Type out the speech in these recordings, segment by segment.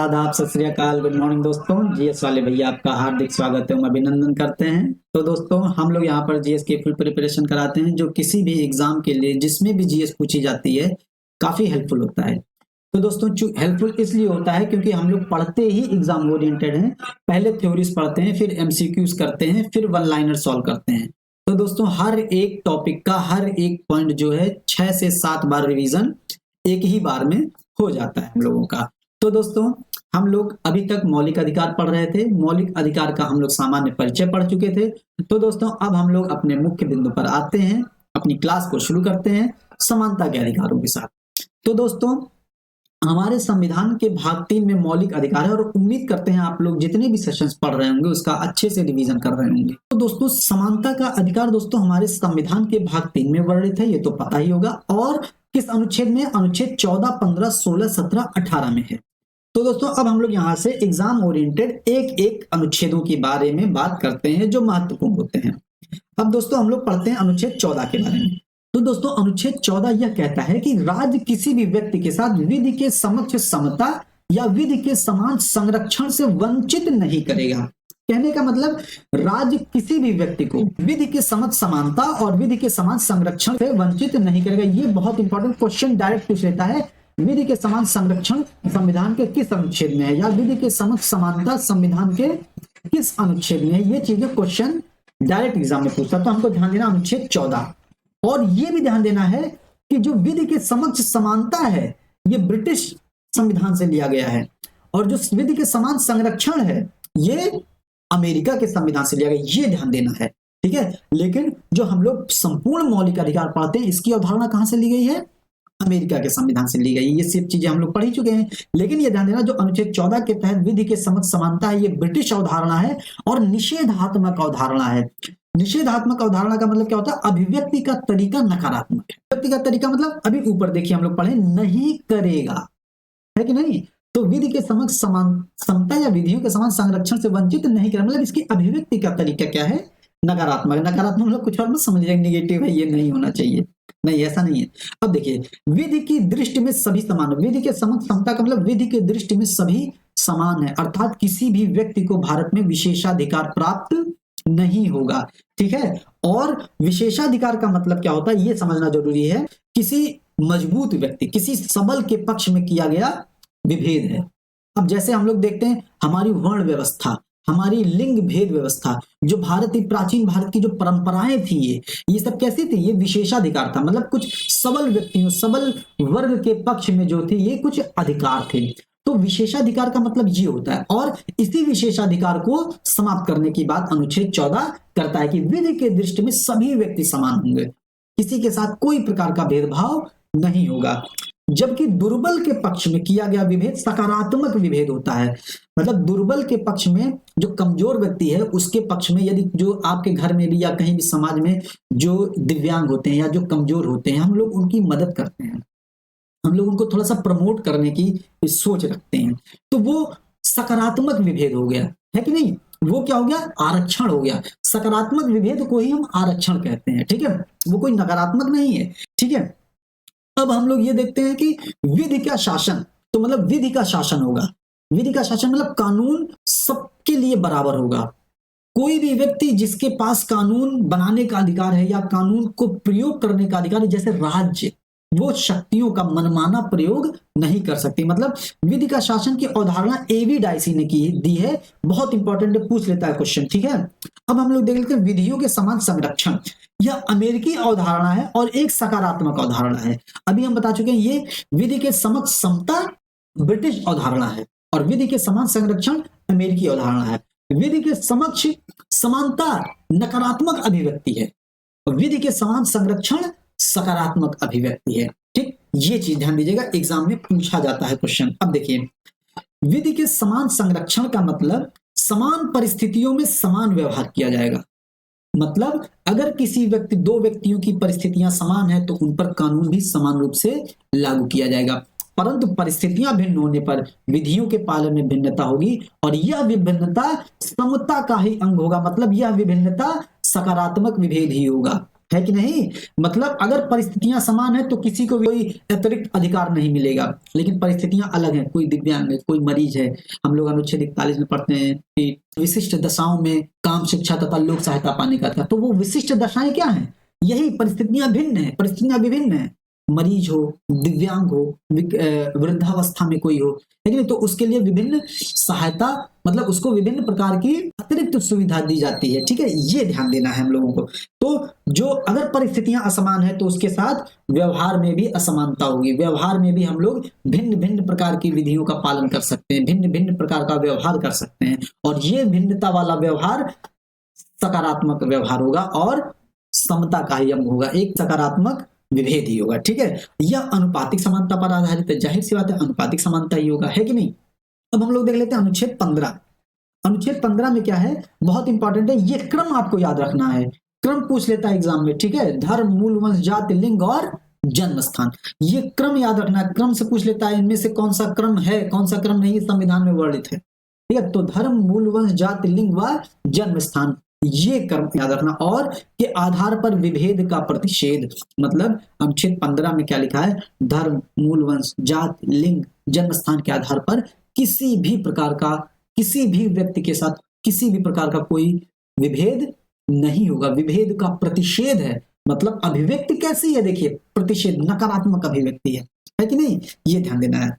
आदाब, सत श्री अकाल, गुड मॉर्निंग दोस्तों। जीएस वाले भैया आपका हार्दिक स्वागत है, अभिनंदन करते हैं। तो दोस्तों हम लोग यहाँ पर जीएस की फुल प्रिपरेशन कराते हैं, जो किसी भी एग्जाम के लिए जिसमें भी जीएस पूछी जाती है काफी हेल्पफुल होता है। तो दोस्तों हेल्पफुल इसलिए होता है क्योंकि हम लोग पढ़ते ही एग्जाम ओरिएंटेड हैं। पहले थ्योरीज पढ़ते हैं, फिर एमसीक्यूज करते हैं, फिर वन लाइनर सॉल्व करते हैं। तो दोस्तों हर एक टॉपिक का हर एक पॉइंट जो है 6 से 7 बार रिवीजन एक ही बार में हो जाता है हम लोगों का। तो दोस्तों हम लोग अभी तक मौलिक अधिकार पढ़ रहे थे। मौलिक अधिकार का हम लोग सामान्य परिचय पढ़ चुके थे। तो दोस्तों अब हम लोग अपने मुख्य बिंदु पर आते हैं, अपनी क्लास को शुरू करते हैं समानता के अधिकारों के साथ। तो दोस्तों हमारे संविधान के भाग 3 में मौलिक अधिकार है और उम्मीद करते हैं आप लोग जितने भी सेशंस पढ़ रहे होंगे उसका अच्छे से रिवीजन कर रहे होंगे। तो दोस्तों समानता का अधिकार दोस्तों हमारे संविधान के भाग 3 में वर्णित है, ये तो पता ही होगा। और किस अनुच्छेद में? अनुच्छेद 14, 15, 16, 17, 18 में है। तो दोस्तों अब हम लोग यहाँ से एग्जाम ओरिएंटेड एक एक अनुच्छेदों के बारे में बात करते हैं जो महत्वपूर्ण होते हैं। अब दोस्तों हम लोग पढ़ते हैं अनुच्छेद 14 के बारे में। तो दोस्तों अनुच्छेद 14 यह कहता है कि राज्य किसी भी व्यक्ति के साथ विधि के समक्ष समता या विधि के समान संरक्षण से वंचित नहीं करेगा। कहने का मतलब राज्य किसी भी व्यक्ति को विधि के समक्ष समानता और विधि के समान संरक्षण से वंचित नहीं करेगा। ये बहुत इंपॉर्टेंट क्वेश्चन डायरेक्ट पूछ लेता है। विधि के समान संरक्षण संविधान के किस अनुच्छेद में है, या विधि के समक्ष समानता संविधान के किस अनुच्छेद में है, ये चीजें क्वेश्चन डायरेक्ट एग्जाम में पूछता। तो हमको ध्यान देना अनुच्छेद 14। और ये भी ध्यान देना है कि जो विधि के समक्ष समानता है ये ब्रिटिश संविधान से लिया गया है, और जो विधि के समान संरक्षण है ये अमेरिका के संविधान से लिया गया, ये ध्यान देना है, ठीक है। लेकिन जो हम लोग संपूर्ण मौलिक अधिकार पढ़ते हैं इसकी अवधारणा कहां से ली गई है? अमेरिका के संविधान से ली गई। ये सब चीजें हम लोग पढ़ ही चुके हैं। लेकिन ये ध्यान देना जो अनुच्छेद 14 के तहत विधि के समक्ष समानता है ये ब्रिटिश अवधारणा है और निषेधात्मक अवधारणा है। निषेधात्मक अवधारणा का मतलब क्या होता है? अभिव्यक्ति का तरीका नकारात्मक है। अभिव्यक्ति का तरीका मतलब अभी ऊपर देखिए हम लोग पढ़े नहीं करेगा, है कि नहीं। तो विधि के समक्ष समान समता या विधियों के समान संरक्षण से वंचित नहीं करेगा, मतलब इसकी अभिव्यक्ति का तरीका क्या है? नकारात्मक। नकारात्मक मतलब कुछ और मत समझ जाएंगे, निगेटिव है, ये नहीं होना चाहिए। नहीं, ऐसा नहीं है। अब देखिए विधि की दृष्टि में सभी समान। विधि के समक्ष समता का मतलब विधि की दृष्टि में सभी समान है, अर्थात किसी भी व्यक्ति को भारत में विशेषाधिकार प्राप्त नहीं होगा, ठीक है। और विशेषाधिकार का मतलब क्या होता है ये समझना जरूरी है। किसी मजबूत व्यक्ति, किसी सबल के पक्ष में किया गया विभेद है। अब जैसे हम लोग देखते हैं हमारी वर्ण व्यवस्था, हमारी लिंग भेद व्यवस्था, जो प्राचीन भारत की जो परंपराएं थी ये सब कैसी थी? ये विशेषाधिकार था, मतलब कुछ सबल व्यक्तियों, सबल वर्ग के पक्ष में जो थी ये कुछ अधिकार थे। तो विशेषाधिकार का मतलब ये होता है, और इसी विशेषाधिकार को समाप्त करने की बात अनुच्छेद 14 करता है कि विधि के दृष्टि में सभी व्यक्ति समान होंगे, किसी के साथ कोई प्रकार का भेदभाव नहीं होगा। जबकि दुर्बल के पक्ष में किया गया विभेद सकारात्मक विभेद होता है, मतलब दुर्बल के पक्ष में जो कमजोर व्यक्ति है उसके पक्ष में, यदि जो आपके घर में भी या कहीं भी समाज में जो दिव्यांग होते हैं या जो कमजोर होते हैं हम लोग उनकी मदद करते हैं, हम लोग उनको थोड़ा सा प्रमोट करने की सोच रखते हैं, तो वो सकारात्मक विभेद हो गया, है कि नहीं। वो क्या हो गया? आरक्षण हो गया। सकारात्मक विभेद को ही हम आरक्षण कहते हैं, ठीक है, वो कोई नकारात्मक नहीं है, ठीक है। अब हम लोग ये देखते हैं कि विधि का शासन, तो मतलब विधि का शासन होगा। विधि का शासन मतलब कानून सबके लिए बराबर होगा। कोई भी व्यक्ति जिसके पास कानून बनाने का अधिकार है या कानून को प्रयोग करने का अधिकार है, जैसे राज्य, वो शक्तियों का मनमाना प्रयोग नहीं कर सकती। मतलब विधि का शासन की अवधारणा एवी डाइसी ने दी है, बहुत इंपॉर्टेंट है, पूछ लेता है क्वेश्चन, ठीक है। अब हम लोग देख लेते हैं विधियों के समान संरक्षण। यह अमेरिकी अवधारणा है और एक सकारात्मक अवधारणा है। अभी हम बता चुके हैं ये विधि के समक्ष समता ब्रिटिश अवधारणा है और विधि के समान संरक्षण अमेरिकी अवधारणा है। विधि के समक्ष समानता नकारात्मक अभिव्यक्ति है और विधि के समान संरक्षण सकारात्मक अभिव्यक्ति है, ठीक। ये चीज ध्यान दीजिएगा, एग्जाम में पूछा जाता है क्वेश्चन। अब देखिए विधि के समान संरक्षण का मतलब समान परिस्थितियों में समान व्यवहार किया जाएगा। मतलब अगर किसी व्यक्ति, दो व्यक्तियों की परिस्थितियां समान है तो उन पर कानून भी समान रूप से लागू किया जाएगा, परंतु परिस्थितियां भिन्न होने पर विधियों के पालन में भिन्नता होगी और यह विभिन्नता समता का ही अंग होगा। मतलब यह विभिन्नता सकारात्मक विभेद ही होगा, है कि नहीं। मतलब अगर परिस्थितियां समान है तो किसी को भी कोई अतिरिक्त अधिकार नहीं मिलेगा, लेकिन परिस्थितियां अलग हैं, कोई दिव्यांग है, कोई मरीज है। हम लोग अनुच्छेद 41 में पढ़ते हैं कि विशिष्ट दशाओं में काम, शिक्षा तथा लोक सहायता पाने का था। तो वो विशिष्ट दशाएं क्या है, यही परिस्थितियां भिन्न है, परिस्थितियां विभिन्न है। मरीज हो, दिव्यांग हो, वृद्धावस्था में कोई हो, लेकिन तो उसके लिए विभिन्न सहायता, मतलब उसको विभिन्न प्रकार की अतिरिक्त सुविधा दी जाती है। ठीक है, ये ध्यान देना है हम लोगों को। तो जो अगर परिस्थितियां असमान है तो उसके साथ व्यवहार में भी असमानता होगी। व्यवहार में भी हम लोग भिन्न भिन्न प्रकार की विधियों का पालन कर सकते हैं, भिन्न भिन्न प्रकार का व्यवहार कर सकते हैं, और ये भिन्नता वाला व्यवहार सकारात्मक व्यवहार होगा और समता का ही अंग होगा, एक सकारात्मक विभेद ही होगा। ठीक है, यह अनुपातिक समानता पर आधारित है। जाहिर सी बात है, अनुपातिक समानता ही होगा, है कि नहीं। अब हम लोग देख लेते हैं अनुच्छेद 15। अनुच्छेद 15 में क्या है, बहुत इंपॉर्टेंट है, ये क्रम आपको याद रखना है। क्रम पूछ लेता है एग्जाम में। ठीक है, धर्म, मूल, वंश, जाति, लिंग और जन्म स्थान, ये क्रम याद रखना है। क्रम से पूछ लेता है इनमें से कौन सा क्रम है, कौन सा क्रम नहीं संविधान में वर्णित है। ठीक है, तो धर्म, मूल, वंश, जाति, लिंग व जन्म स्थान, ये क्रम याद रखना। और के आधार पर विभेद का प्रतिषेध, मतलब अनुच्छेद 15 में क्या लिखा है, धर्म, मूल, वंश, जाति, लिंग, जन्म स्थान के आधार पर किसी भी प्रकार का, किसी भी व्यक्ति के साथ किसी भी प्रकार का कोई विभेद नहीं होगा। विभेद का प्रतिषेध है, मतलब अभिव्यक्ति कैसी है, देखिए प्रतिषेध, नकारात्मक अभिव्यक्ति है कि नहीं, ये ध्यान देना है।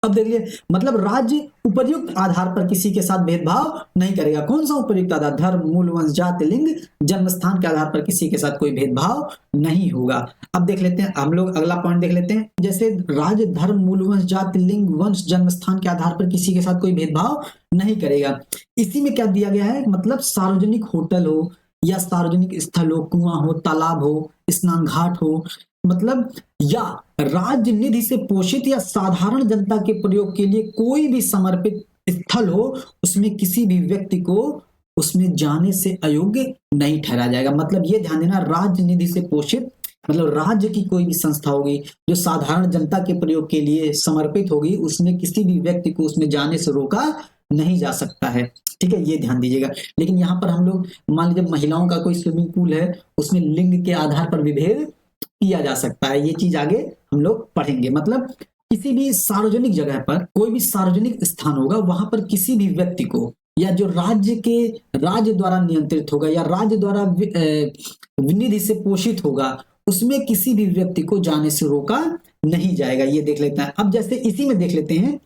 अब देखिए, मतलब राज्य उपयुक्त आधार पर किसी के साथ भेदभाव नहीं करेगा। कौन सा उपयुक्त आधार, धर्म, मूल, वंश, जाति, लिंग, जन्म स्थान के आधार पर किसी के साथ कोई भेदभाव नहीं होगा। अब देख लेते हैं हम लोग अगला पॉइंट देख लेते हैं। जैसे राज्य, धर्म, मूल, वंश, जाति, लिंग, वंश, जन्म स्थान के आधार पर किसी के साथ कोई भेदभाव नहीं करेगा। इसी में क्या दिया गया है, मतलब सार्वजनिक होटल हो या सार्वजनिक स्थल हो, कुआं हो, तालाब हो, स्नान घाट हो, मतलब या राज्य निधि से पोषित या साधारण जनता के प्रयोग के लिए कोई भी समर्पित स्थल हो, उसमें किसी भी व्यक्ति को उसमें जाने से अयोग्य नहीं ठहराया जाएगा। मतलब ये ध्यान देना, राज्य निधि से पोषित मतलब राज्य की कोई भी संस्था होगी जो साधारण जनता के प्रयोग के लिए समर्पित होगी, उसमें किसी भी व्यक्ति को उसमें जाने से रोका नहीं जा सकता है। ठीक है, ये ध्यान दीजिएगा। लेकिन यहाँ पर हम लोग मान लीजिए महिलाओं का कोई स्विमिंग पूल है, उसमें लिंग के आधार पर विभेद किया जा सकता है, ये चीज आगे हम लोग पढ़ेंगे। मतलब किसी भी सार्वजनिक जगह पर, कोई भी सार्वजनिक स्थान होगा, वहां पर किसी भी व्यक्ति को, या जो राज्य द्वारा नियंत्रित होगा या राज्य द्वारा निधि से पोषित होगा, उसमें किसी भी व्यक्ति को जाने से रोका नहीं जाएगा। ये देख लेते हैं। अब जैसे इसी में देख लेते हैं,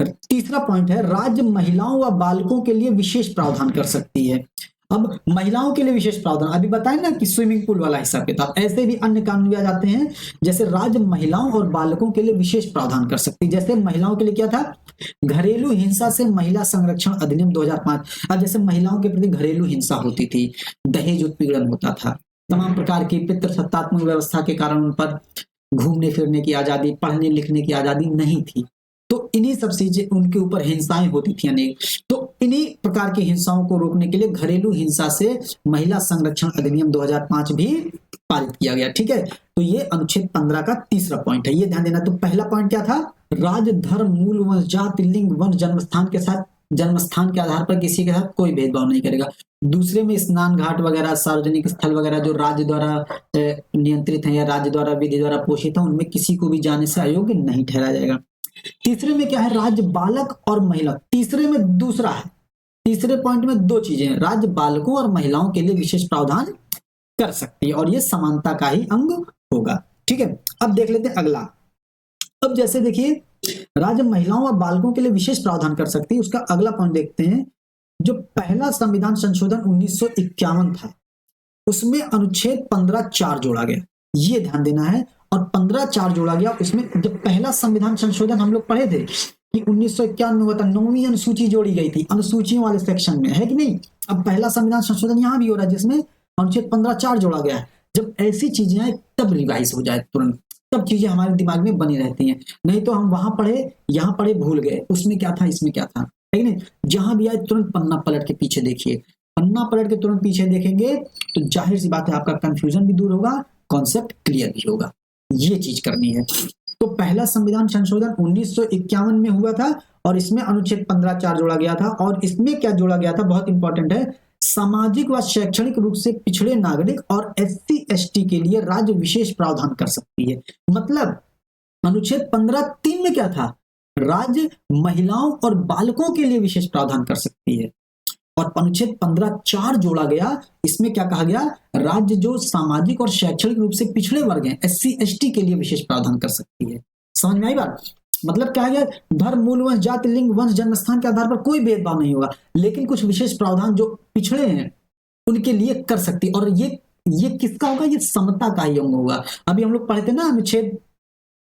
तीसरा पॉइंट है, राज्य महिलाओं व बालकों के लिए विशेष प्रावधान कर सकती है। अब महिलाओं के लिए विशेष प्रावधान, अभी बताएं ना कि स्विमिंग पूल वाला हिसाब किताब, ऐसे भी अन्य कानून भी आ जाते हैं। जैसे राज्य महिलाओं और बालकों के लिए विशेष प्रावधान कर सकती है। जैसे महिलाओं के लिए क्या था, घरेलू हिंसा से महिला संरक्षण अधिनियम 2005। अब जैसे महिलाओं के प्रति घरेलू हिंसा होती थी, दहेज उत्पीड़न होता था, तमाम प्रकार की पितृसत्तात्मक व्यवस्था के कारण उन पर घूमने फिरने की आजादी, पढ़ने लिखने की आजादी नहीं थी, तो इन्हीं सब चीजें उनके ऊपर हिंसाएं होती थी अनेक। तो इन्हीं प्रकार की हिंसाओं को रोकने के लिए घरेलू हिंसा से महिला संरक्षण अधिनियम 2005 भी पारित किया गया। ठीक है, तो ये अनुच्छेद 15 का तीसरा पॉइंट है, ये ध्यान देना। तो पहला पॉइंट क्या था, राज्य, धर्म, मूल, वंश, जाति, लिंग, वंश, जन्म स्थान के आधार पर किसी के साथ कोई भेदभाव नहीं करेगा। दूसरे में स्नान घाट वगैरह, सार्वजनिक स्थल वगैरह जो राज्य द्वारा नियंत्रित है या राज्य द्वारा विधि द्वारा पोषित है, उनमें किसी को भी जाने से अयोग्य नहीं ठहराया जाएगा। तीसरे में क्या है, राज्य, बालक और महिला। तीसरे में दूसरा है, तीसरे पॉइंट में दो चीजें हैं, राज्य बालकों और महिलाओं के लिए विशेष प्रावधान कर सकती है, और ये समानता का ही अंग होगा। ठीक है, अब देख लेते हैं अगला। अब जैसे देखिए, राज्य महिलाओं और बालकों के लिए विशेष प्रावधान कर सकती है, उसका अगला पॉइंट देखते हैं। जो पहला संविधान संशोधन 1951 था, उसमें अनुच्छेद 15(4) जोड़ा गया, ये ध्यान देना है। और 15(4) जोड़ा गया, उसमें जब पहला संविधान संशोधन हम लोग पढ़े थे कि 1951 में हुआ था, 9वीं अनुसूची जोड़ी गई थी, अनुसूचियों वाले सेक्शन में, है कि नहीं। अब पहला संविधान संशोधन यहाँ भी हो रहा है जिसमें अनुच्छेद 15(4) जोड़ा गया है। जब ऐसी चीजें आए तब रिवाइज हो जाए तुरंत, तब चीजें हमारे दिमाग में बनी रहती हैं, नहीं तो हम वहां पढ़े यहाँ पढ़े भूल गए, उसमें क्या था इसमें क्या था, है कि नहीं। जहां भी आए तुरंत पन्ना पलट के पीछे देखिए, पन्ना पलट के तुरंत पीछे देखेंगे तो जाहिर सी बात है आपका कंफ्यूजन भी दूर होगा, कॉन्सेप्ट क्लियर भी होगा, ये चीज करनी है। तो पहला संविधान संशोधन 1951 में हुआ था और इसमें अनुच्छेद 15(4) जोड़ा गया था। और इसमें क्या जोड़ा गया था, बहुत इंपॉर्टेंट है, सामाजिक व शैक्षणिक रूप से पिछड़े नागरिक और SC ST के लिए राज्य विशेष प्रावधान कर सकती है। मतलब अनुच्छेद 15(3) में क्या था, राज्य महिलाओं और बालकों के लिए विशेष प्रावधान कर सकती है, और अनुच्छेद 15(4) जोड़ा गया, इसमें क्या कहा गया, राज्य जो सामाजिक और शैक्षणिक रूप से पिछड़े वर्ग हैं SC ST के लिए विशेष प्रावधान कर सकती है। समझ में आई बात? मतलब क्या है, धर्म, मूल, वंश, जाति, लिंग, वंश, जन्म स्थान के आधार पर कोई भेदभाव नहीं होगा, लेकिन कुछ विशेष प्रावधान जो पिछड़े हैं उनके लिए कर सकती। और ये किसका होगा, ये समता का ही अंग होगा। अभी हम लोग पढ़े थे ना अनुच्छेद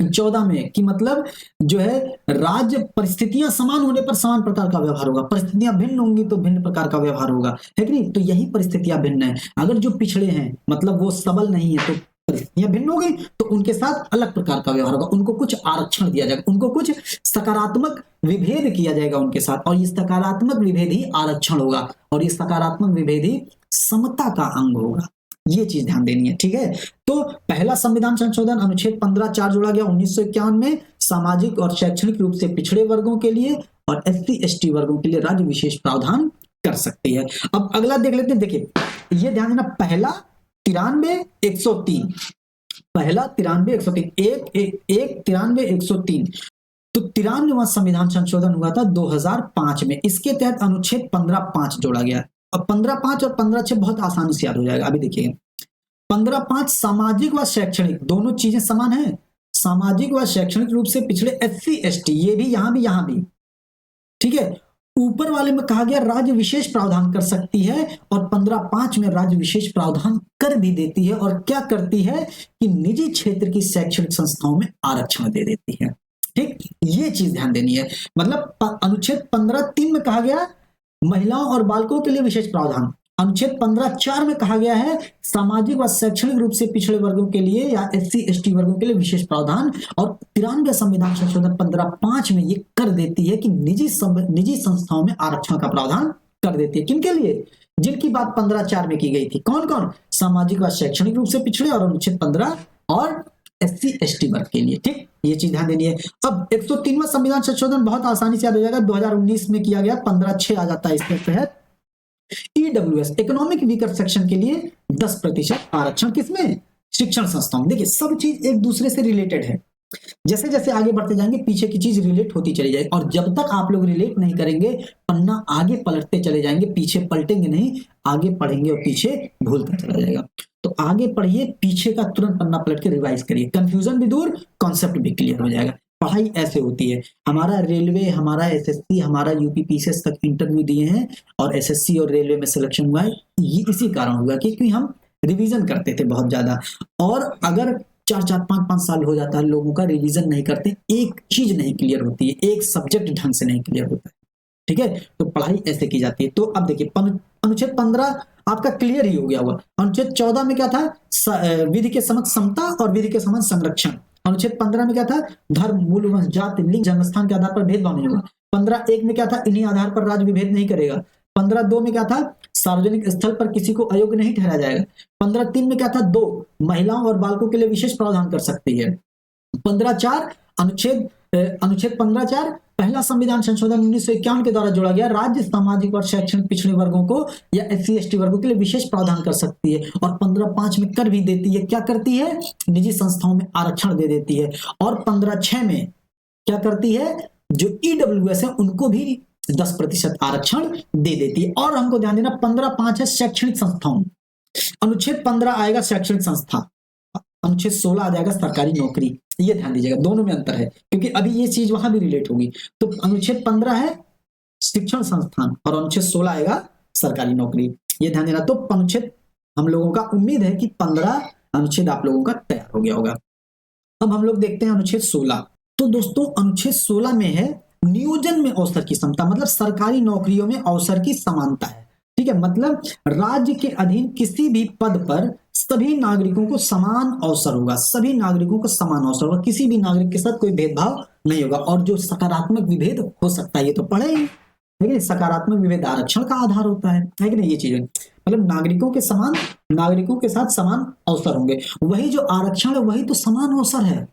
14 में कि मतलब जो है राज्य परिस्थितियां समान होने पर समान प्रकार का व्यवहार होगा, परिस्थितियां भिन्न होंगी तो भिन्न प्रकार का व्यवहार होगा, है कि नहीं? तो यही परिस्थितियां भिन्न है। अगर जो पिछड़े हैं मतलब वो सबल नहीं है तो परिस्थितियां भिन्न हो गई, तो उनके साथ अलग प्रकार का व्यवहार होगा, उनको कुछ आरक्षण दिया जाएगा, उनको कुछ सकारात्मक विभेद किया जाएगा उनके साथ, और ये सकारात्मक विभेद ही आरक्षण होगा, और ये सकारात्मक विभेद ही समता का अंग होगा। ये चीज ध्यान देनी है, ठीक है? तो पहला संविधान संशोधन अनुच्छेद 15(4) जोड़ा गया 1951 में, सामाजिक और शैक्षणिक रूप से पिछड़े वर्गों के लिए और SC ST वर्गों के लिए राज्य विशेष प्रावधान कर सकती है। अब अगला देख लेते हैं। देखिए ये ध्यान देना, पहला 93 103, पहला 93 103, एक 93 103। तो 93वां संविधान संशोधन हुआ था 2005 में। इसके तहत अनुच्छेद 15(5) जोड़ा गया। अब 15(5) और 15(6) बहुत आसानी से याद हो जाएगा। अभी देखिए 15(5) सामाजिक व शैक्षणिक दोनों चीजें समान है, सामाजिक व शैक्षणिक रूप से पिछड़े SC ST, ये भी यहां भी, ठीक है। ऊपर वाले में कहा गया राज्य विशेष प्रावधान कर सकती है, और 15(5) में राज्य विशेष प्रावधान कर भी देती है, और क्या करती है कि निजी क्षेत्र की शैक्षणिक संस्थाओं में आरक्षण दे देती है। ठीक, ये चीज ध्यान देनी है। मतलब अनुच्छेद 15(3) में कहा गया महिलाओं और बालकों के लिए विशेष प्रावधान, अनुच्छेद 15(4) में कहा गया है सामाजिक व शैक्षणिक रूप से पिछड़े वर्गों के लिए या SC ST वर्गों के लिए विशेष प्रावधान, और 93 संविधान संशोधन 15(5) में ये कर देती है कि निजी संस्थाओं में आरक्षण का प्रावधान कर देती है। किनके लिए? जिनकी बात 15(4) में की गई थी। कौन कौन? सामाजिक व शैक्षणिक रूप से पिछड़े और अनुच्छेद 15 और SC ST वर्ग के लिए। ठीक, ये चीज ध्यान देनी है। अब 103वां संविधान संशोधन बहुत आसानी से याद हो जाएगा, 2019 में किया गया, 15(6) आ जाता है इसके तहत। EWS इकोनॉमिक वीकर सेक्शन के लिए 10% आरक्षण, किसमें? शिक्षण संस्थाओं। देखिए सब चीज एक दूसरे से रिलेटेड है, जैसे जैसे आगे बढ़ते जाएंगे पीछे की चीज रिलेट होती चली जाएगी, और जब तक आप लोग रिलेट नहीं करेंगे पन्ना आगे पलटते चले जाएंगे, पीछे पलटेंगे नहीं, आगे पढ़ेंगे और पीछे भूलता चला जाएगा। तो आगे पढ़िए, पीछे का तुरंत पन्ना पलट के रिवाइज करिए, कंफ्यूजन भी दूर, कॉन्सेप्ट भी क्लियर हो जाएगा। पढ़ाई ऐसे होती है। हमारा रेलवे, हमारा SSC, हमारा UP PCS तक इंटरव्यू दिए हैं, और SSC और रेलवे में सिलेक्शन हुआ है, ये इसी कारण हुआ क्योंकि हम रिवीजन करते थे बहुत ज्यादा। और अगर 4-4, 5-5 साल हो जाता है लोगों का, रिवीजन नहीं करते, एक चीज नहीं क्लियर होती है, एक सब्जेक्ट ढंग से नहीं क्लियर होता है। ठीक है, तो पढ़ाई ऐसे की जाती है। तो अब देखिए अनुच्छेद 15 आपका क्लियर ही हो गया हुआ। अनुच्छेद 14 में क्या था? विधि के समक्ष समता और विधि के समान संरक्षण। अनुच्छेद 15 में क्या था? धर्म, मूल, वंश, जाति, लिंग, जन्मस्थान के आधार पर भेदभाव नहीं होगा। 15(1) में क्या था? इन्हीं आधार पर राज्य विभेद नहीं करेगा। 15(2) में क्या था? सार्वजनिक स्थल पर किसी को अयोग्य नहीं ठहराया जाएगा। 15(3) में क्या था? 2 महिलाओं और बालकों के लिए विशेष प्रावधान कर सकती है। 15(4) अनुच्छेद 15(4) पहला संविधान संशोधन 1951 के द्वारा जोड़ा गया, राज्य सामाजिक और शैक्षणिक पिछड़े वर्गों को या SC ST वर्गों के लिए विशेष प्रावधान कर सकती है, और 15(5) में कर भी देती है। क्या करती है? निजी संस्थाओं में आरक्षण दे देती है। और 15(6) में क्या करती है? जो EWS है उनको भी 10% आरक्षण दे देती है। और हमको ध्यान देना 15(5) है शैक्षणिक संस्थाओं, अनुच्छेद 15 आएगा शैक्षणिक संस्था, अनुच्छेद 16 आ जाएगा सरकारी नौकरी। ये ध्यान दीजिएगा, दोनों में अंतर है, क्योंकि अभी ये चीज वहां भी रिलेट होगी। तो अनुच्छेद 15 है शिक्षण संस्थान, और अनुच्छेद 16 आएगा सरकारी नौकरी। ये ध्यान देना। तो अनुच्छेद हम लोगों का, उम्मीद है कि 15 अनुच्छेद आप लोगों का तैयार हो गया होगा। अब हम लोग देखते हैं अनुच्छेद 16। तो दोस्तों अनुच्छेद 16 में है नियोजन में अवसर की समता, मतलब सरकारी नौकरियों में अवसर की समानता है। ठीक है, मतलब राज्य के अधीन किसी भी पद पर सभी नागरिकों को समान अवसर होगा, सभी नागरिकों को समान अवसर होगा, किसी भी नागरिक के साथ कोई भेदभाव नहीं होगा। और जो सकारात्मक विभेद हो सकता है ये तो पढ़े ही, है कि सकारात्मक विभेद आरक्षण का आधार होता है कि नहीं? ये चीजें मतलब नागरिकों के साथ समान अवसर होंगे। वही जो आरक्षण है वही तो समान अवसर है।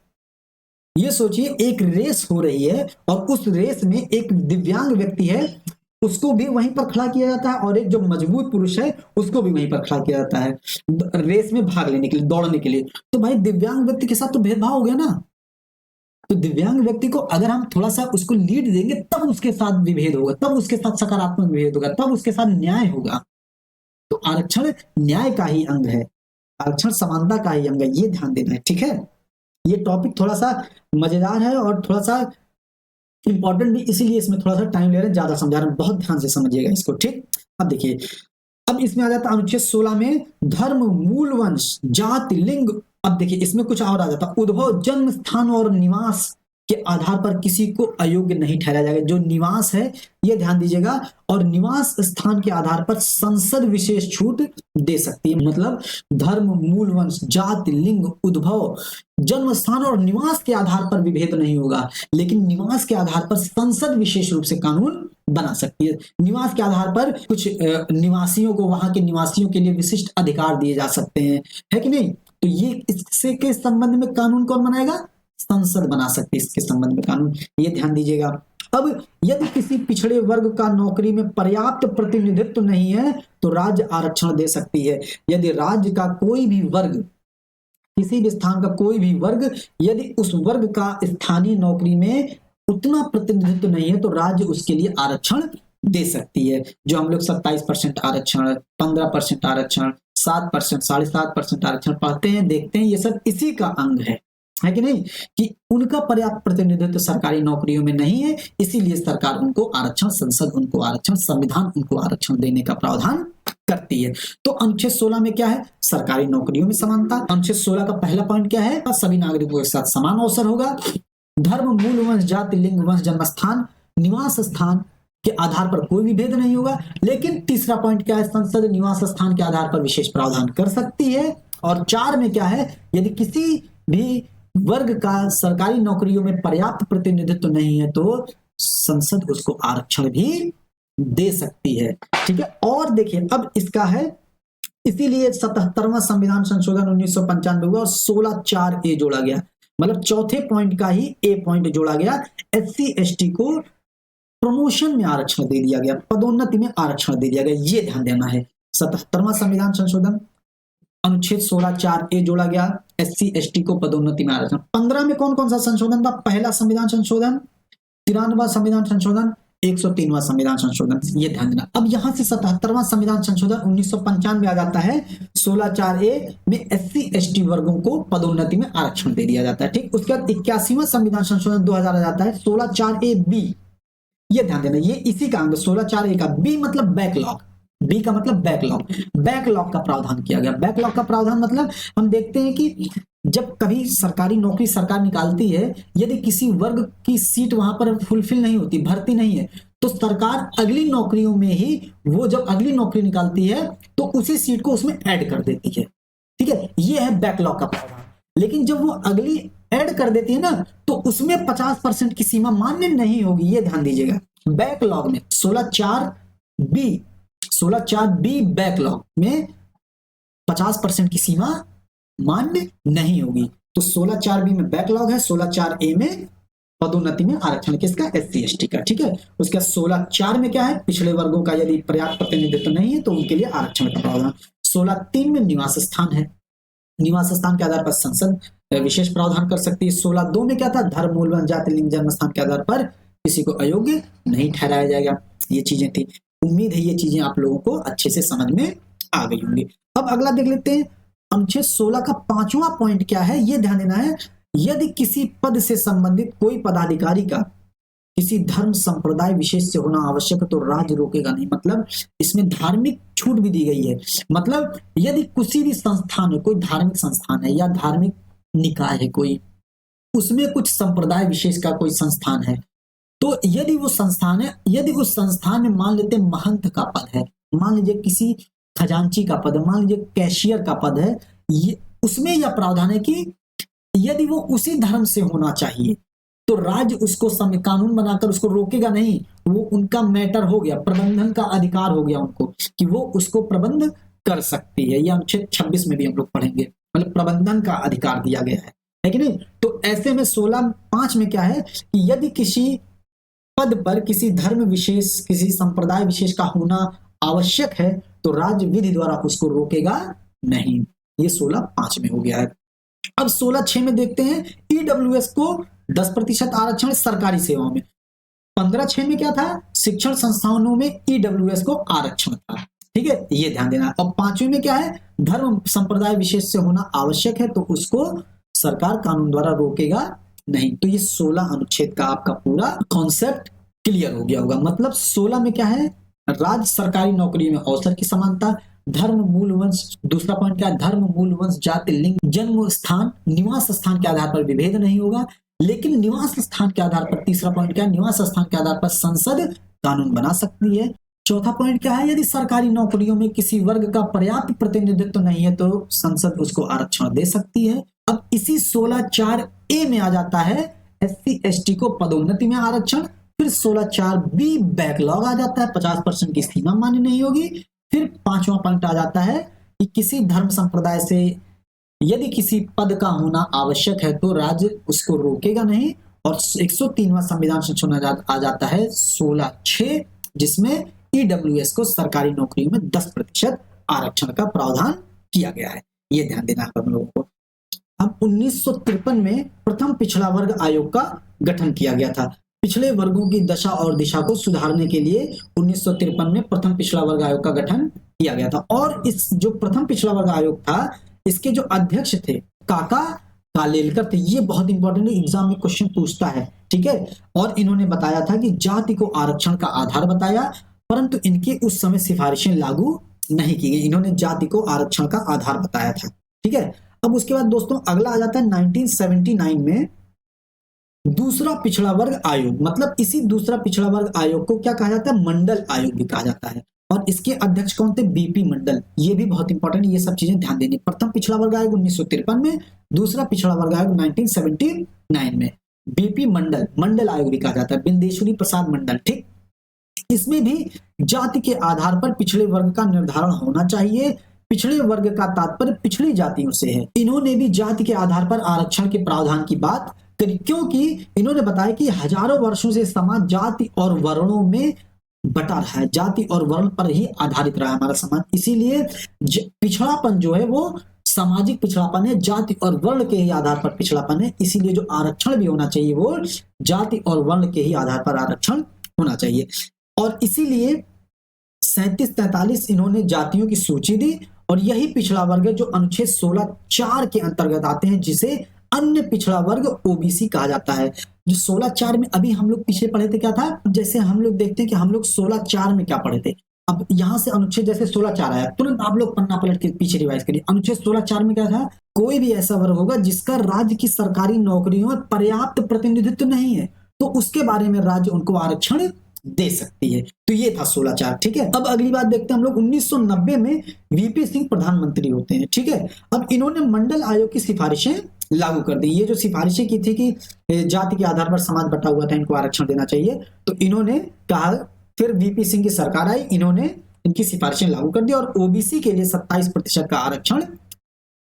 ये सोचिए, एक रेस हो रही है और उस रेस में एक दिव्यांग व्यक्ति है, उसको भी वहीं पर खड़ा किया जाता है, और एक जो मजबूत पुरुष है उसको भी वहीं पर खड़ा किया जाता है रेस में भाग लेने के लिए, दौड़ने के लिए। तो भाई दिव्यांग व्यक्ति के साथ तो भेदभाव हो गया ना। तो दिव्यांग व्यक्ति को अगर हम थोड़ा सा उसको लीड देंगे तब उसके साथ विभेद होगा, तब उसके साथ सकारात्मक विभेद होगा, तब उसके साथ न्याय होगा। तो आरक्षण न्याय का ही अंग है, आरक्षण समानता का ही अंग है, ये ध्यान देना है, ठीक है। ये टॉपिक थोड़ा सा मजेदार है और थोड़ा सा इंपॉर्टेंट भी, इसीलिए इसमें थोड़ा सा टाइम ले रहे हैं, ज्यादा समझा रहे हैं, बहुत ध्यान से समझिएगा इसको, ठीक। अब देखिए, अब इसमें आ जाता है अनुच्छेद 16 में धर्म, मूल वंश, जाति, लिंग। अब देखिए इसमें कुछ और आ जाता है, उद्भव, जन्म स्थान और निवास के आधार पर किसी को अयोग्य नहीं ठहराया जाएगा। जो निवास है ये ध्यान दीजिएगा, और निवास स्थान के आधार पर संसद विशेष छूट दे सकती है। मतलब धर्म, मूल वंश, जाति, लिंग, उद्भव, जन्म स्थान और निवास के आधार पर विभेद नहीं होगा, लेकिन निवास के आधार पर संसद विशेष रूप से कानून बना सकती है। निवास के आधार पर कुछ निवासियों को, वहां के निवासियों के लिए विशिष्ट अधिकार दिए जा सकते हैं, है कि नहीं। तो ये इससे के संबंध में कानून कौन बनाएगा, संसद बना सकती है इसके संबंध में कानून, ये ध्यान दीजिएगा। अब यदि किसी पिछड़े वर्ग का नौकरी में पर्याप्त प्रतिनिधित्व नहीं है तो राज्य आरक्षण दे सकती है। यदि राज्य का कोई भी वर्ग, किसी भी स्थान का कोई भी वर्ग, यदि उस वर्ग का स्थानीय नौकरी में उतना प्रतिनिधित्व नहीं है तो राज्य उसके लिए आरक्षण दे सकती है। जो हम लोग 27% आरक्षण, 15% आरक्षण, 7%, 7.5% आरक्षण पढ़ते हैं, देखते हैं, ये सब इसी का अंग है कि नहीं, कि उनका पर्याप्त प्रतिनिधित्व सरकारी नौकरियों में नहीं है, इसीलिए सरकार उनको आरक्षण, संसद उनको आरक्षण, संविधान उनको आरक्षण देने का प्रावधान करती है। तो अनुच्छेद 16 में क्या है, सरकारी नौकरियों में समानता। अनुच्छेद 16 का पहला पॉइंट क्या है, सभी नागरिकों के साथ समान अवसर होगा। धर्म, मूल वंश, जाति, लिंग, वंश, जन्म स्थान, निवास स्थान के आधार पर कोई भी भेद नहीं होगा। लेकिन तीसरा पॉइंट क्या है, संसद निवास स्थान के आधार पर विशेष प्रावधान कर सकती है। और 4 में क्या है, यदि किसी भी वर्ग का सरकारी नौकरियों में पर्याप्त प्रतिनिधित्व नहीं है तो संसद उसको आरक्षण भी दे सकती है, ठीक है। और देखिए अब इसका है, इसीलिए 77वां संविधान संशोधन 1995 हुआ और 16(4)A जोड़ा गया। मतलब चौथे पॉइंट का ही ए पॉइंट जोड़ा गया। SC ST को प्रमोशन में आरक्षण दे दिया गया, पदोन्नति में आरक्षण दे दिया गया, ये ध्यान देना है। 77वां संविधान संशोधन, अनुच्छेद 16(4)A जोड़ा गया, SC ST को पदोन्नति में आरक्षण। 15 में कौन कौन सा संशोधन था, पहला संविधान संशोधन, 93वां संविधान संशोधन, 103वां संविधान संशोधन, ये ध्यान देना। अब यहां से 77वां संविधान संशोधन 1995 में आ जाता है। 16(4)A में SC ST वर्गों को पदोन्नति में आरक्षण दे दिया जाता है, ठीक। उसके बाद 81वां संविधान संशोधन 2000 आ जाता है, 16(4)A(B), ये ध्यान देना, ये इसी का अंग 16(4)A का। बी मतलब बैकलॉग, बी का मतलब बैकलॉग, बैकलॉग का प्रावधान किया गया। बैकलॉग का प्रावधान मतलब हम देखते हैं कि जब कभी सरकारी नौकरी सरकार निकालती है, यदि किसी वर्ग की सीट वहां पर फुलफिल नहीं होती, भर्ती नहीं है, तो सरकार अगली नौकरियों में ही, वो जब अगली नौकरी निकालती है तो उसी सीट को उसमें ऐड कर देती है, ठीक है। ये है बैकलॉग का प्रावधान। लेकिन जब वो अगली ऐड कर देती है ना तो उसमें 50% की सीमा मान्य नहीं होगी, ये ध्यान दीजिएगा। बैकलॉग में 16(4)B बैकलॉग में 50% की सीमा मान्य नहीं होगी। तो 16(4)B में बैकलॉग है, 16(4)A में पदोन्नति में आरक्षण किसका, SC ST का, ठीक है। उसके 16(4) में क्या है, पिछड़े वर्गों का यदि पर्याप्त प्रतिनिधित्व नहीं है तो उनके लिए आरक्षण का प्रावधान। 16(3) में निवास स्थान है, निवास स्थान के आधार पर संसद विशेष प्रावधान कर सकती है। 16(2) में क्या था, धर्म, मूल वंश, जाति, लिंग, जन्म स्थान के आधार पर किसी को अयोग्य नहीं ठहराया जाएगा, ये चीजें थी। उम्मीद है ये चीजें आप लोगों को अच्छे से समझ में आ गई होंगी। अब अगला देख लेते हैं, अनुच्छेद 16 का 5वां पॉइंट क्या है, ये ध्यान देना है। यदि किसी पद से संबंधित कोई पदाधिकारी का किसी धर्म संप्रदाय विशेष से होना आवश्यक है तो राज्य रोकेगा नहीं। मतलब इसमें धार्मिक छूट भी दी गई है। मतलब यदि किसी भी संस्थान है, कोई धार्मिक संस्थान है या धार्मिक निकाय है कोई, उसमें कुछ संप्रदाय विशेष का कोई संस्थान है, तो यदि वो संस्थान है, यदि उस संस्थान में मान लेते महंत का पद है, मान लीजिए किसी खजांची का पद है, मान लीजिए कैशियर का पद है, ये उसमें यह प्रावधान है कि यदि वो उसी धर्म से होना चाहिए तो राज्य उसको कानून बनाकर उसको रोकेगा नहीं। वो उनका मैटर हो गया, प्रबंधन का अधिकार हो गया उनको कि वो उसको प्रबंध कर सकती है। यह अनुच्छेद 26 में भी हम लोग पढ़ेंगे, मतलब प्रबंधन का अधिकार दिया गया है कि नहीं। तो ऐसे में 16(5) में क्या है कि यदि किसी पद पर किसी धर्म विशेष, किसी संप्रदाय विशेष का होना आवश्यक है तो राज्य विधि द्वारा उसको रोकेगा नहीं। ये 16(5) में हो गया है। अब 16(6) में देखते हैं, ईडब्ल्यूएस को 10% आरक्षण सरकारी सेवाओं में। 15(6) में क्या था, शिक्षण संस्थानों में ईडब्ल्यूएस को आरक्षण था। ठीक है, ये ध्यान देना। और 5वीं में क्या है, धर्म संप्रदाय विशेष से होना आवश्यक है तो उसको सरकार कानून द्वारा रोकेगा नहीं। तो ये 16 अनुच्छेद का आपका पूरा कॉन्सेप्ट क्लियर हो गया होगा। मतलब 16 में क्या है, राज्य सरकारी नौकरी में अवसर की समानता, धर्म मूल वंश, दूसरा पॉइंट क्या है, धर्म मूल वंश जाति लिंग जन्म स्थान निवास स्थान के आधार पर विभेद नहीं होगा, लेकिन निवास स्थान के आधार पर, तीसरा पॉइंट क्या है, निवास स्थान के आधार पर संसद कानून बना सकती है। चौथा पॉइंट क्या है, यदि सरकारी नौकरियों में किसी वर्ग का पर्याप्त प्रतिनिधित्व नहीं है तो संसद उसको आरक्षण दे सकती है। अब इसी 16(4)(a) में आ जाता है SC ST को पदोन्नति में आरक्षण। फिर 16(4)(b) बैकलॉग आ जाता है, 50% की सीमा मान्य नहीं होगी। फिर 5वां पॉइंट आ जाता है कि किसी धर्म संप्रदाय से यदि किसी पद का होना आवश्यक है तो राज्य उसको रोकेगा नहीं। और 103वां संविधान संशोधन आ जाता है 16(6), जिसमें ईडब्ल्यूएस को सरकारी नौकरियों में 10% आरक्षण का प्रावधान किया गया है। ये ध्यान देना है हम लोगों को। अब 1953 में प्रथम पिछड़ा वर्ग आयोग का गठन किया गया था। पिछड़े वर्गों की दशा और दिशा को सुधारने के लिए 1953 में प्रथम पिछड़ा वर्ग आयोग का गठन किया गया था। और इस जो प्रथम पिछड़ा वर्ग आयोग था, इसके जो अध्यक्ष थे काका कालेलकर थे। ये बहुत इंपॉर्टेंट है, एग्जाम में क्वेश्चन पूछता है। ठीक है, और इन्होंने बताया था कि जाति को आरक्षण का आधार बताया, परंतु इनकी उस समय सिफारिशें लागू नहीं की गई। इन्होंने जाति को आरक्षण का आधार बताया था। ठीक है, अब उसके बाद दोस्तों अगला आ जाता है 1979 में दूसरा पिछड़ा वर्ग आयोग। मतलब इसी दूसरा पिछड़ा वर्ग आयोग को क्या कहा जाता है, मंडल आयोग भी कहा जाता है। और इसके अध्यक्ष कौन थे, बीपी मंडल। ये भी बहुत इंपॉर्टेंट, ये सब चीजें ध्यान देनी। प्रथम पिछड़ा वर्ग आयोग 1953 में, दूसरा पिछड़ा वर्ग आयोग 1979 में। बीपी मंडल, मंडल आयोग भी कहा जाता है, बिंदेश्वरी प्रसाद मंडल। ठीक, इसमें भी जाति के आधार पर पिछड़े वर्ग का निर्धारण होना चाहिए। पिछड़े वर्ग का तात्पर्य पिछड़ी जातियों से है। इन्होंने भी जाति के आधार पर आरक्षण के प्रावधान की बात करी, क्योंकि इन्होंने बताया कि हजारों वर्षों से समाज जाति और वर्णों में बटा रहा है, जाति और वर्ण पर ही आधारित रहा है हमारा समाज। इसीलिए पिछड़ापन जो है वो सामाजिक पिछड़ापन है, जाति और वर्ण के ही आधार पर पिछड़ापन है। इसीलिए जो आरक्षण भी होना चाहिए वो जाति और वर्ण के ही आधार पर आरक्षण होना चाहिए। और इसीलिए 37-43 इन्होंने जातियों की सूची दी, और यही पिछड़ा वर्ग है जो अनुच्छेद 16(4) के अंतर्गत आते हैं, जिसे अन्य पिछड़ा वर्ग ओबीसी कहा जाता है। जो 16(4) में अभी हम लोग पीछे पढ़े थे क्या था, जैसे हम लोग देखते हैं कि हम लोग 16(4) में क्या पढ़े थे। अब यहां से अनुच्छेद जैसे 16(4) आया, तुरंत आप लोग पन्ना पलट के पीछे रिवाइज करिए। अनुच्छेद 16(4) में क्या था, कोई भी ऐसा वर्ग होगा जिसका राज्य की सरकारी नौकरियों में पर्याप्त प्रतिनिधित्व नहीं है तो उसके बारे में राज्य उनको आरक्षण दे सकती है। तो ये था 16(4). ठीक है, अब अगली बात देखते हैं हम लोग। 1990 में वीपी सिंह प्रधानमंत्री होते हैं। ठीक है, अब इन्होंने मंडल आयोग की सिफारिशें लागू कर दी। ये जो सिफारिशें की थी कि जाति के आधार पर समाज बटा हुआ था, इनको आरक्षण देना चाहिए, तो इन्होंने कहा, फिर वीपी सिंह की सरकार आई, इन्होंने इनकी सिफारिशें लागू कर दी और ओबीसी के लिए 27% का आरक्षण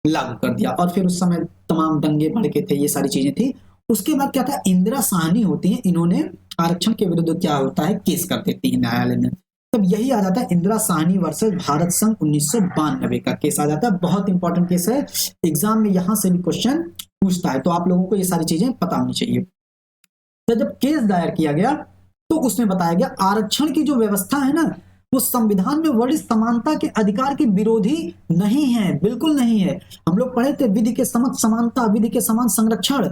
लागू कर दिया। और फिर उस समय तमाम दंगे भड़के थे, ये सारी चीजें थी। उसके बाद क्या था, इंदिरा साहनी होती है, इन्होंने आरक्षण के विरुद्ध क्या होता है, केस कर देती है न्यायालय में। तब यही आ जाता है इंदिरा साहनी वर्सेस भारत संघ 1992 का केस आ जाता है। बहुत इंपॉर्टेंट केस है, एग्जाम में यहां से भी क्वेश्चन पूछता है, तो आप लोगों को ये सारी चीजें पता होनी चाहिए। तो जब केस दायर किया गया तो उसमें बताया गया आरक्षण की जो व्यवस्था है ना, वो संविधान में वर्णित समानता के अधिकार के विरोधी नहीं है, बिल्कुल नहीं है। हम लोग पढ़े थे विधि के समक्ष समानता, विधि के समान संरक्षण।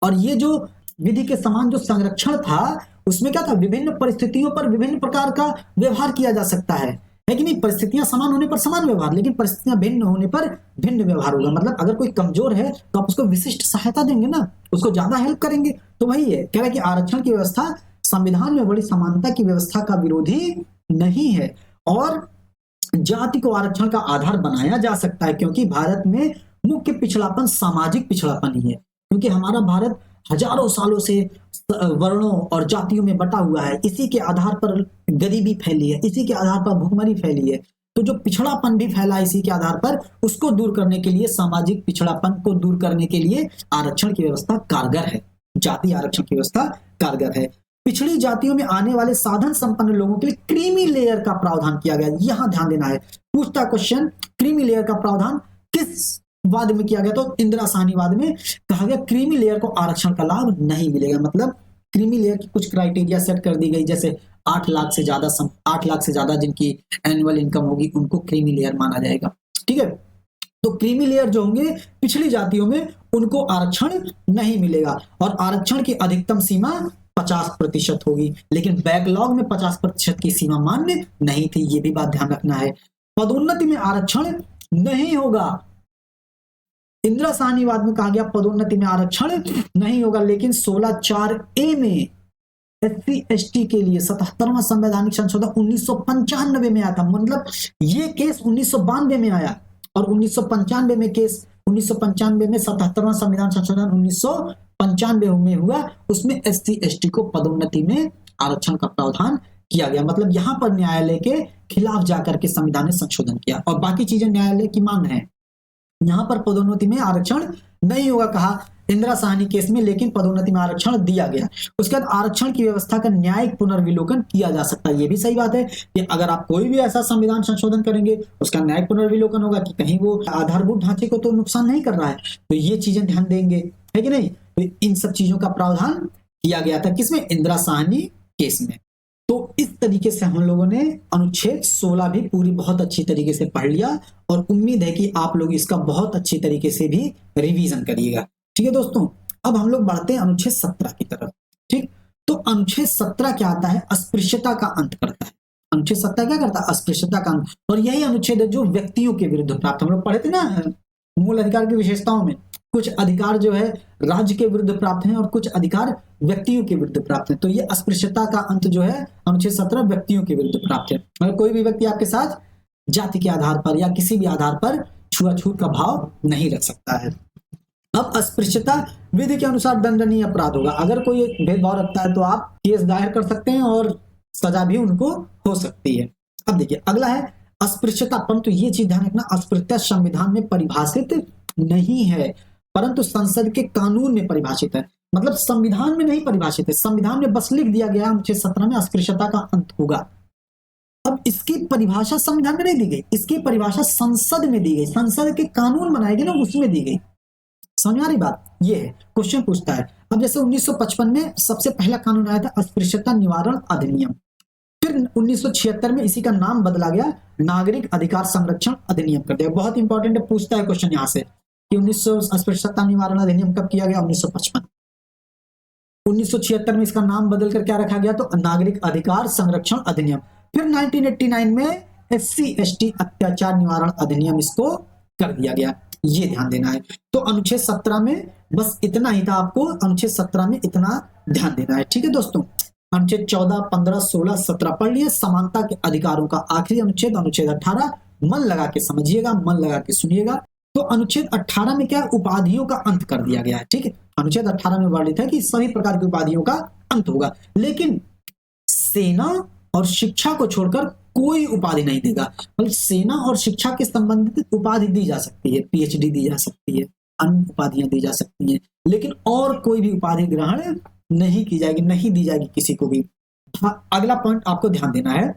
और ये जो विधि के समान जो संरक्षण था उसमें क्या था, विभिन्न परिस्थितियों पर विभिन्न प्रकार का व्यवहार किया जा सकता है कि नहीं। परिस्थितियां समान होने पर समान व्यवहार, लेकिन परिस्थितियां भिन्न होने पर भिन्न व्यवहार होगा। मतलब अगर कोई कमजोर है तो आप उसको विशिष्ट सहायता देंगे ना, उसको ज्यादा हेल्प करेंगे। तो वही है, कह रहा है कि आरक्षण की व्यवस्था संविधान में बड़ी समानता की व्यवस्था का विरोधी नहीं है और जाति को आरक्षण का आधार बनाया जा सकता है, क्योंकि भारत में मुख्य पिछड़ापन सामाजिक पिछड़ापन ही है। क्योंकि हमारा भारत हजारों सालों से वर्णों और जातियों में बटा हुआ है, इसी के आधार पर गरीबी फैली है, इसी के आधार पर भुखमरी फैली है। तो जो पिछड़ापन भी फैला इसी के आधार पर, उसको दूर करने के लिए, सामाजिक पिछड़ापन को दूर करने के लिए आरक्षण की व्यवस्था कारगर है, जाति आरक्षण की व्यवस्था कारगर है। पिछड़ी जातियों में आने वाले साधन संपन्न लोगों के लिए क्रीमी लेयर का प्रावधान किया गया। यहां ध्यान देना है, पूछता क्वेश्चन, क्रीमी लेयर का प्रावधान किस वाद में किया गया? तो इंदिरा साहनीवाद में कहा गया क्रीमी लेयर को आरक्षण का लाभ नहीं मिलेगा। मतलब क्रीमी लेयर की कुछ क्राइटेरिया सेट कर दी गई, जैसे 8 लाख से ज्यादा जिनकी एनुअल इनकम होगी उनको क्रीमी लेयर माना जाएगा। ठीक है, तो क्रीमी लेयर जो होंगे पिछड़ी जातियों में उनको आरक्षण नहीं मिलेगा और आरक्षण की अधिकतम सीमा 50% होगी, लेकिन बैकलॉग में 50% की सीमा मान्य नहीं थी। ये भी बात ध्यान रखना है। पदोन्नति में आरक्षण नहीं होगा। इंदिरा साहनीवाद में कहा गया पदोन्नति में आरक्षण नहीं होगा, लेकिन 16(4)A में SC ST के लिए 77वां संवैधानिक संशोधन 1995 में आया था। मतलब ये केस 1992 में आया और 1995 में केस 1995 में 77वां संविधान संशोधन 1995 में हुआ, उसमें SC ST को पदोन्नति में आरक्षण का प्रावधान किया गया। मतलब यहां पर न्यायालय के खिलाफ जाकर के संविधान ने संशोधन किया और बाकी चीजें न्यायालय की मान्य है। यहां पर पदोन्नति में आरक्षण नहीं होगा कहा इंदिरा साहनी केस में, लेकिन पदोन्नति में आरक्षण दिया गया। उसके बाद आरक्षण की व्यवस्था का न्यायिक पुनर्विलोकन किया जा सकता है। ये भी सही बात है कि अगर आप कोई भी ऐसा संविधान संशोधन करेंगे उसका न्यायिक पुनर्विलोकन होगा कि कहीं वो आधारभूत ढांचे को तो नुकसान नहीं कर रहा है, तो ये चीजें ध्यान देंगे, है कि नहीं। तो इन सब चीजों का प्रावधान किया गया था किसमें? इंदिरा साहनी केस में। तो इस तरीके से हम लोगों ने अनुच्छेद 16 भी पूरी बहुत अच्छी तरीके से पढ़ लिया और उम्मीद है कि आप लोग इसका बहुत अच्छी तरीके से भी रिवीजन करिएगा। ठीक है दोस्तों, अब हम लोग बढ़ते हैं अनुच्छेद 17 की तरफ। ठीक, तो अनुच्छेद 17 क्या आता है? अस्पृश्यता का अंत करता है। अनुच्छेद 17 क्या करता है? अस्पृश्यता का अंत। और यही अनुच्छेद है जो व्यक्तियों के विरुद्ध प्राप्त, हम लोग पढ़े थे ना मूल अधिकार की विशेषताओं में, कुछ अधिकार जो है राज्य के विरुद्ध प्राप्त हैं और कुछ अधिकार व्यक्तियों के विरुद्ध प्राप्त हैं। तो ये अस्पृश्यता का अंत जो है अनुच्छेद 17 व्यक्तियों के विरुद्ध प्राप्त है। मतलब कोई भी व्यक्ति आपके साथ जाति के आधार पर या किसी भी आधार पर छुआछूत का भाव नहीं रख सकता है। अब अस्पृश्यता विधि के अनुसार दंडनीय अपराध होगा। अगर कोई भेदभाव रखता है तो आप केस दायर कर सकते हैं और सजा भी उनको हो सकती है। अब देखिए अगला है अस्पृश्यता, परंतु ये चीज ध्यान रखना, अस्पृश्यता संविधान में परिभाषित नहीं है परंतु संसद के कानून में परिभाषित है। मतलब संविधान में नहीं परिभाषित है, संविधान में बस लिख दिया गया अनुच्छेद 17 में अस्पृश्यता का अंत होगा। अब इसकी परिभाषा संविधान में नहीं दी गई, इसकी परिभाषा संसद में दी गई, संसद के कानून बनाए गए ना उसमें दी गई। समझ आ रही बात? ये है क्वेश्चन पूछता है। अब जैसे 1955 में सबसे पहला कानून आया था अस्पृश्यता निवारण अधिनियम, फिर 1976 में इसी का नाम बदला गया नागरिक अधिकार संरक्षण अधिनियम कर दिया। बहुत इंपॉर्टेंट है, पूछता है क्वेश्चन यहाँ से कि 1900 अस्पृश्यता निवारण अधिनियम कब किया गया? 1955। 1976 में इसका नाम बदल कर क्या रखा गया? तो नागरिक अधिकार संरक्षण अधिनियम। फिर 1989 में SC ST अत्याचार निवारण अधिनियम इसको कर दिया गया। ये ध्यान देना है। तो अनुच्छेद 17 में बस इतना ही था, आपको अनुच्छेद 17 में इतना ध्यान देना है। ठीक है दोस्तों, अनुच्छेद 14, 15, 16, 17 पढ़ लिए। समानता के अधिकारों का आखिरी अनुच्छेद अनुच्छेद 18, मन लगा के समझिएगा, मन लगा के सुनिएगा। तो अनुच्छेद 18 में क्या? उपाधियों का अंत कर दिया गया है। ठीक है, अनुच्छेद 18 में वर्णित है कि सभी प्रकार की उपाधियों का अंत होगा, लेकिन सेना और शिक्षा को छोड़कर कोई उपाधि नहीं देगा। मतलब सेना और शिक्षा के संबंधित उपाधि दी जा सकती है, PhD दी जा सकती है, अन्य उपाधियां दी जा सकती हैं, लेकिन और कोई भी उपाधि ग्रहण नहीं की जाएगी, नहीं दी जाएगी किसी को भी। अगला पॉइंट आपको ध्यान देना है,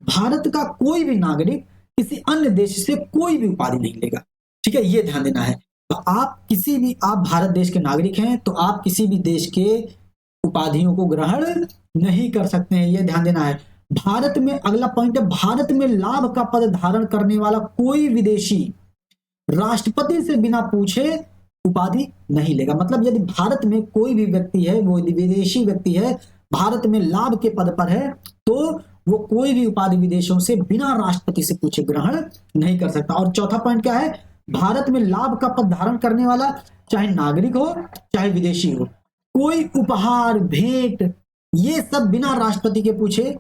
भारत का कोई भी नागरिक किसी अन्य देश से कोई भी उपाधि नहीं लेगा। ठीक है, ये ध्यान देना है। तो आप भारत देश के नागरिक हैं तो आप किसी भी देश के उपाधियों को ग्रहण नहीं कर सकते हैं, ये ध्यान देना है। भारत में अगला पॉइंट है, भारत में लाभ का पद धारण करने वाला कोई विदेशी राष्ट्रपति से बिना पूछे उपाधि नहीं लेगा। मतलब यदि भारत में कोई भी व्यक्ति है, वो विदेशी व्यक्ति है, भारत में लाभ के पद पर है, तो वो कोई भी उपाधि विदेशों से बिना राष्ट्रपति से पूछे ग्रहण नहीं कर सकता। और चौथा पॉइंट क्या है? भारत में लाभ का पद धारण करने वाला चाहे नागरिक हो चाहे विदेशी हो, कोई उपहार, भेंट, ये सब बिना राष्ट्रपति के पूछे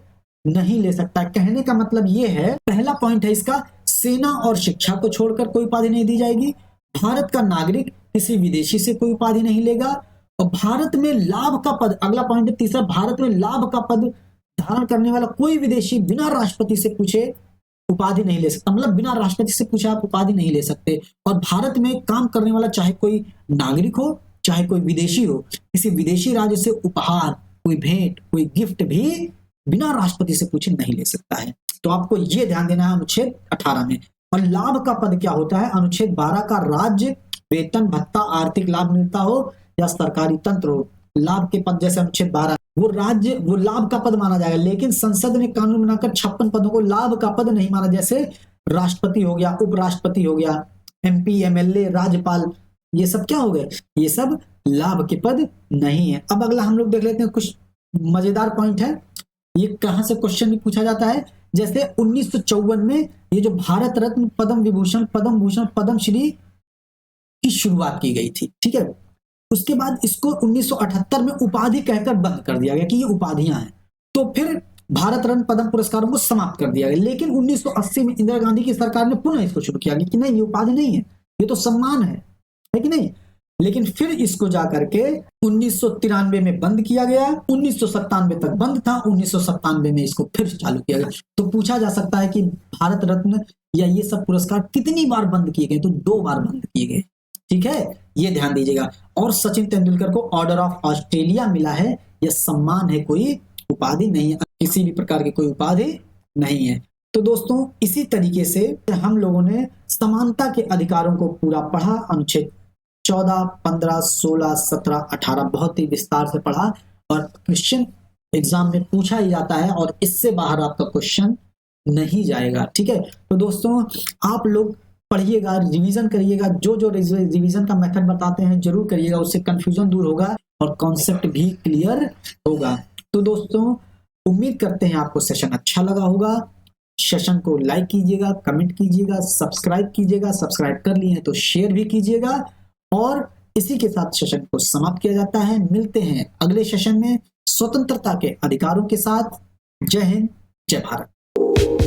नहीं ले सकता। कहने का मतलब ये है, पहला पॉइंट है इसका, सेना और शिक्षा को छोड़कर कोई उपाधि नहीं दी जाएगी, भारत का नागरिक किसी विदेशी से कोई उपाधि नहीं लेगा, और भारत में लाभ का पद, अगला पॉइंट है तीसरा, भारत में लाभ का पद धारण करने वाला कोई विदेशी बिना राष्ट्रपति से पूछे उपाधि नहीं ले सकता। मतलब बिना राष्ट्रपति से पूछे आप उपाधि नहीं ले सकते। और भारत में काम करने वाला चाहे कोई नागरिक हो चाहे कोई विदेशी हो, किसी विदेशी राज्य से उपहार, कोई भेंट, कोई गिफ्ट भी बिना राष्ट्रपति से पूछे नहीं ले सकता है। तो आपको ये ध्यान देना है अनुच्छेद 18 में। और लाभ का पद क्या होता है? अनुच्छेद 12 का राज्य वेतन भत्ता आर्थिक लाभ मिलता हो या सरकारी तंत्र हो, लाभ के पद जैसे अनुच्छेद 12 वो लाभ का पद माना जाएगा। लेकिन संसद ने कानून बनाकर 56 पदों को लाभ का पद नहीं माना, जैसे राष्ट्रपति हो गया, उपराष्ट्रपति हो गया, MP, MLA, राज्यपाल, ये सब क्या हो गए? ये सब लाभ के पद नहीं है। अब अगला हम लोग देख लेते हैं, कुछ मजेदार पॉइंट है। ये कहां से क्वेश्चन भी पूछा जाता है, जैसे 1954 में ये जो भारत रत्न, पद्म विभूषण, पद्म भूषण, पद्मश्री की शुरुआत की गई थी, ठीक है। उसके बाद इसको 1978 में उपाधि कहकर बंद कर दिया गया कि ये उपाधियां हैं। तो फिर भारत रत्न, पद्म पुरस्कारों को समाप्त कर दिया गया। लेकिन 1980 में इंदिरा गांधी की सरकार ने पुनः इसको शुरू किया कि नहीं, ये उपाधि नहीं है, ये तो सम्मान है कि नहीं। लेकिन फिर इसको जाकर के 1993 में बंद किया गया, 1997 तक बंद था, 1997 में इसको फिर चालू किया गया। तो पूछा जा सकता है कि भारत रत्न या ये सब पुरस्कार कितनी बार बंद किए गए? तो 2 बार बंद किए गए, ठीक है, ये ध्यान दीजिएगा। और सचिन तेंदुलकर को ऑर्डर ऑफ ऑस्ट्रेलिया मिला है, यह सम्मान है, कोई उपाधि नहीं है, किसी भी प्रकार की कोई उपाधि नहीं है। तो दोस्तों इसी तरीके से हम लोगों ने समानता के अधिकारों को पूरा पढ़ा, अनुच्छेद 14, 15, 16, 17, 18 बहुत ही विस्तार से पढ़ा। और क्वेश्चन एग्जाम में पूछा ही जाता है और इससे बाहर आपका क्वेश्चन नहीं जाएगा, ठीक है। तो दोस्तों आप लोग पढ़िएगा, रिवीजन करिएगा, जो रिवीजन का मेथड बताते हैं जरूर करिएगा, उससे कंफ्यूजन दूर होगा और कॉन्सेप्ट भी क्लियर होगा। तो दोस्तों उम्मीद करते हैं आपको सेशन अच्छा लगा होगा। सेशन को लाइक कीजिएगा, कमेंट कीजिएगा, सब्सक्राइब कीजिएगा, सब्सक्राइब कर लिए हैं तो शेयर भी कीजिएगा। और इसी के साथ सेशन को समाप्त किया जाता है। मिलते हैं अगले सेशन में स्वतंत्रता के अधिकारों के साथ। जय हिंद, जय भारत।